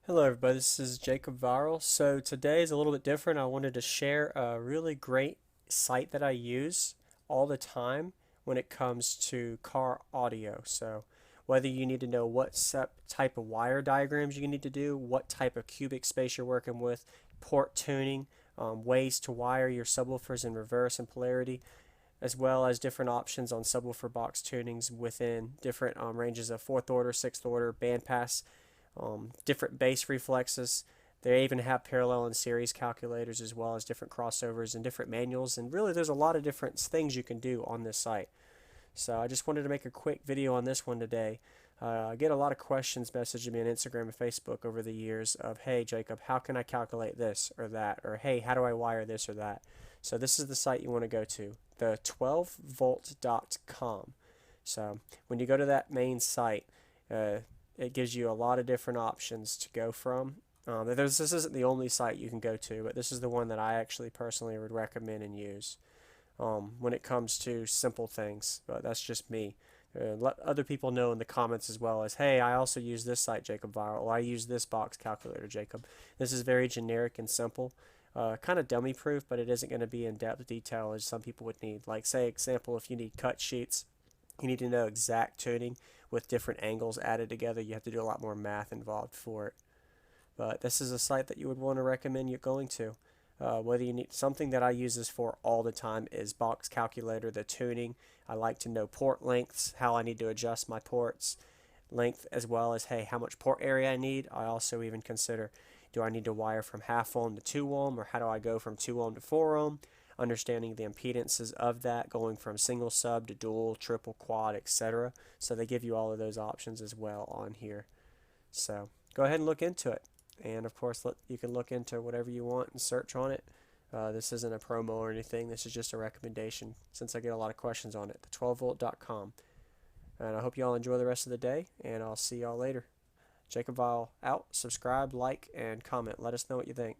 Hello everybody, this is Jacob Viral. So today is a little bit different. I wanted to share a really great site that I use all the time when it comes to car audio. So whether you need to know what type of wire diagrams you need to do, what type of cubic space you're working with, port tuning, ways to wire your subwoofers in reverse and polarity, as well as different options on subwoofer box tunings within different ranges of fourth order, sixth order, bandpass, different bass reflexes. They even have parallel and series calculators as well as different crossovers and different manuals. And really, there's a lot of different things you can do on this site. So I just wanted to make a quick video on this one today. I get a lot of questions messaging me on Instagram and Facebook over the years of, hey Jacob, how can I calculate this or that? Or hey, how do I wire this or that? So this is the site you want to go to, the 12volt.com. So when you go to that main site, uh, it gives you a lot of different options to go from. This isn't the only site you can go to, but this is the one that I actually personally would recommend and use when it comes to simple things. But that's just me. Let other people know in the comments as well as, hey, I also use this site, Jacob Viral, or I use this box calculator, Jacob. This is very generic and simple. Kind of dummy proof, but it isn't going to be in depth detail as some people would need. Like, say, example, if you need cut sheets, you need to know exact tuning with different angles added together. You have to do a lot more math involved for it. But this is a site that you would want to recommend you going to. Whether you need something that I use this for all the time is box calculator, the tuning. I like to know port lengths, how I need to adjust my ports length, as well as hey, how much port area I need. I also even consider, do I need to wire from half ohm to 2 ohm, or how do I go from 2 ohm to 4 ohm? Understanding the impedances of that, going from single sub to dual, triple, quad, etc. So they give you all of those options as well on here. So go ahead and look into it. And of course, you can look into whatever you want and search on it. This isn't a promo or anything. This is just a recommendation since I get a lot of questions on it. The 12volt.com. And I hope you all enjoy the rest of the day, and I'll see y'all later. Jacob Vile out. Subscribe, like, and comment. Let us know what you think.